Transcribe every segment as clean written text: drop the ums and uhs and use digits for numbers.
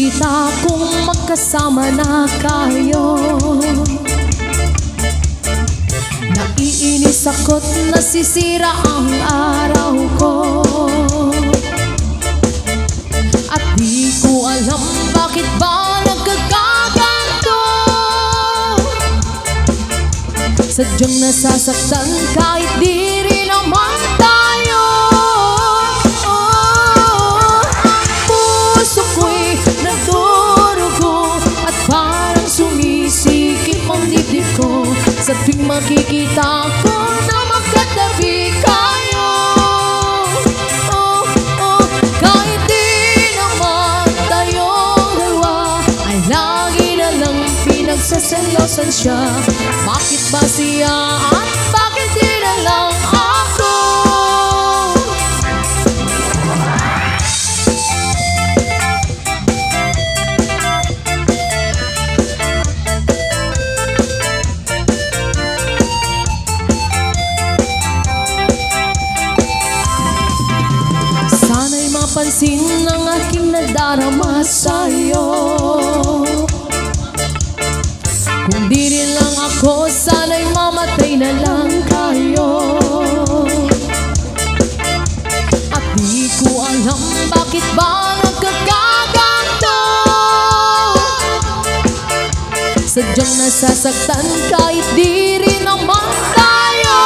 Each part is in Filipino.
Nakikita kong magkasama na kayo. Naiinis ako't nasisira ang araw ko. At di ko alam bakit ba nagkakaganto. Sadyang nasasaktan kahit di rin naman tayo. Puso ko'y nagdurugo at parang sumisikip ang dibdib ko sa tuwing makikita ko na magkatabi kayo. Kahit di naman tayong dalawa ay lagi na lang pinagsaselosan siya. Bakit ba siya at bakit di na lang ako? Sana'y mapansin ng aking nadarama sa'yo. Kung di rin lang ako, sana'y mamatay na lang kayo. At di ko alam bakit ba nagkakaganto. Sadyang nasasaktan kahit di rin naman tayo.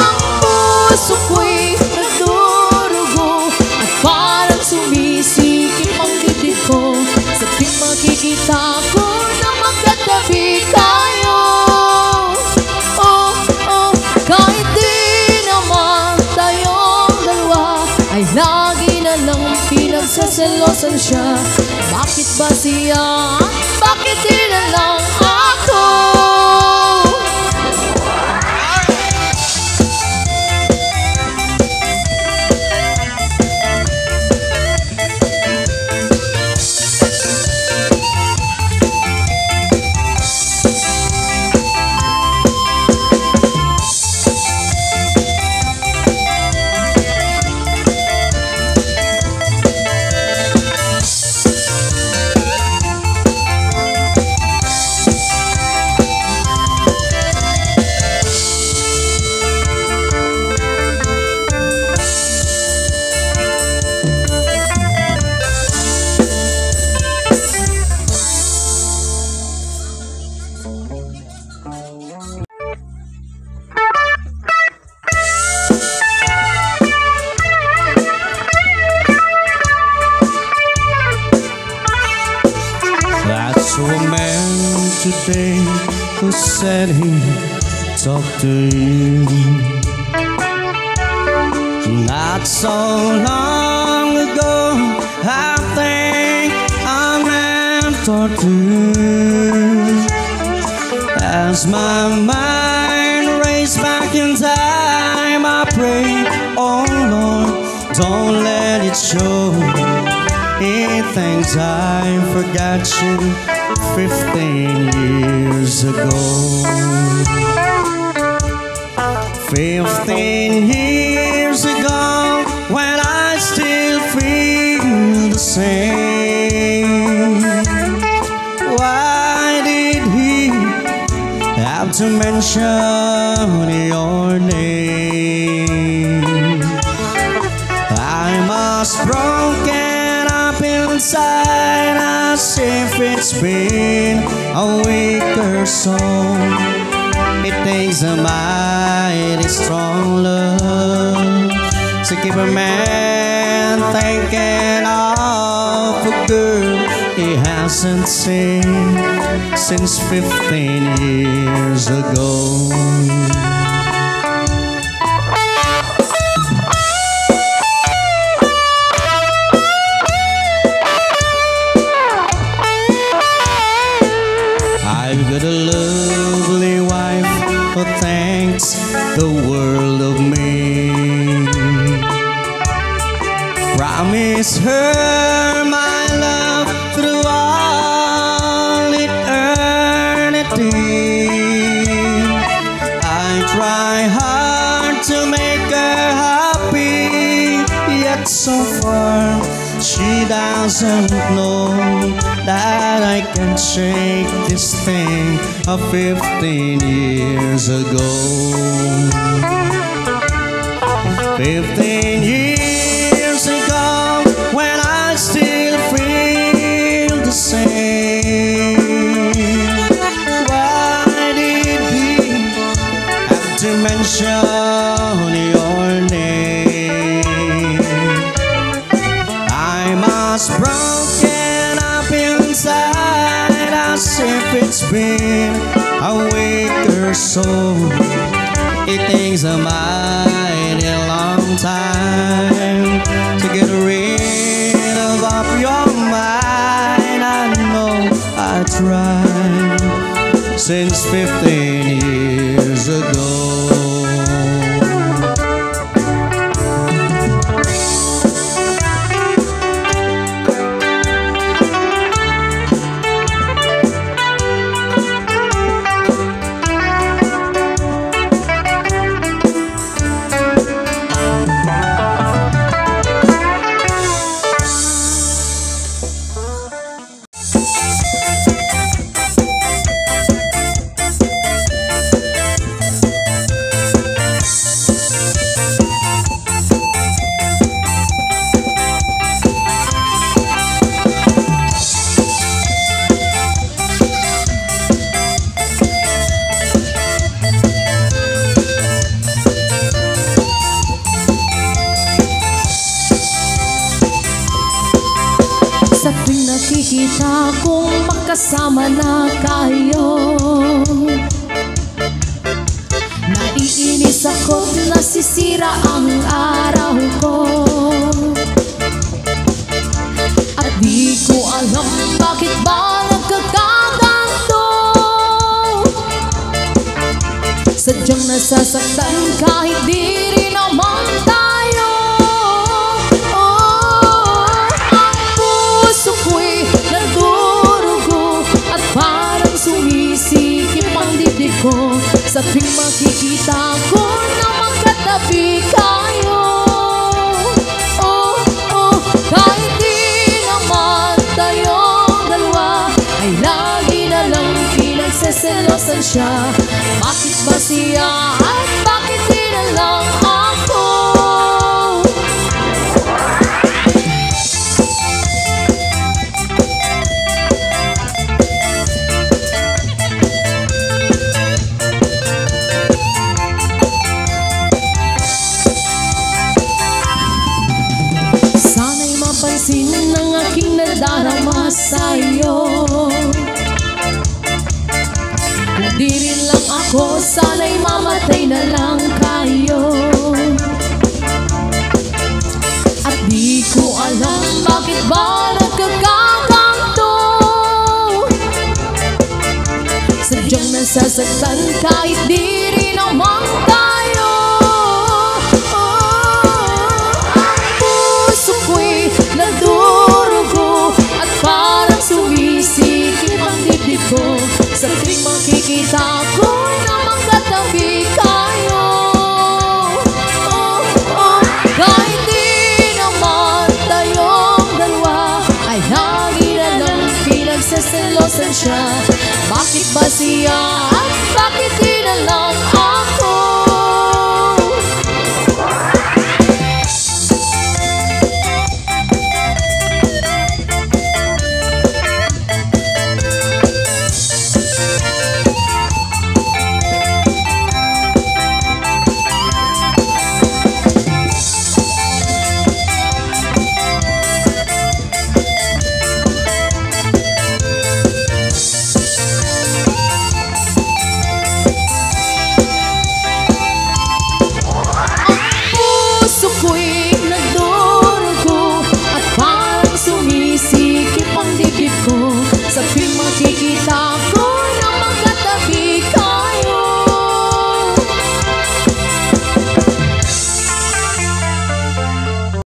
Ang puso ko'y nagdurugo at parang sumisikip ang dibdib ko sa tuwing makikita ko na magkatabi tayo. Kahit di naman tayong dalawa ay lagi na lang pinagsaselosan siya. Bakit ba siya at bakit di na lang ako? That's a man today who said he'd talk to you. Not so long ago, I think I meant for two. As my mind raced back in time, I pray, oh Lord, don't let it show. He thinks I forgot you 15 years ago. 15 years ago, when I still feel the same. Why did he have to mention your name? I must broken up inside as if it's been a week or so. It takes a mighty strong love to keep a man thinking of a girl he hasn't seen since 15 years ago. I've got a lovely wife who thanks the world of me. Promise her my love through all eternity. I try hard to make her happy, yet so far she doesn't know that I can shake this thing of 15 years ago. 15 years ago, when I still feel the same. Why did he have to mention your name? I'm as broken up inside as if it's been a week or so. It takes a mighty long time to get rid of your mind. I know I tried since 15 years ago. Sa tuwing nakikita kong magkasama na kayo, naiinis ako't nasisira ang araw ko. At di ko alam bakit ba nagkakaganto. Sadyang nasasaktan kahit di rin naman tayo. Suko'y nagdurugo at parang sumisikip ang dibdib ko sa tuwing makikita ko na magkatabi kayo. Kahit di naman tayong dalawa ay lagi na lang pinagseselosan siya. Bakit ba siya at bakit di na lang ako? Pansin ng aking nadarama sa'yo. Kung di rin lang ako, sana'y mamatay na lang kayo. At di ko alam bakit ba nagkakaganto. Sadyang nasasaktan kahit di rin naman tayo. Nagdurugo at parang sumisikip ang dibdib ko sa tuwing makikita ko na magkatabi kayo. Kahit di naman tayong dalawa ay lagi na lang pinagseselosan siya. Bakit ba siya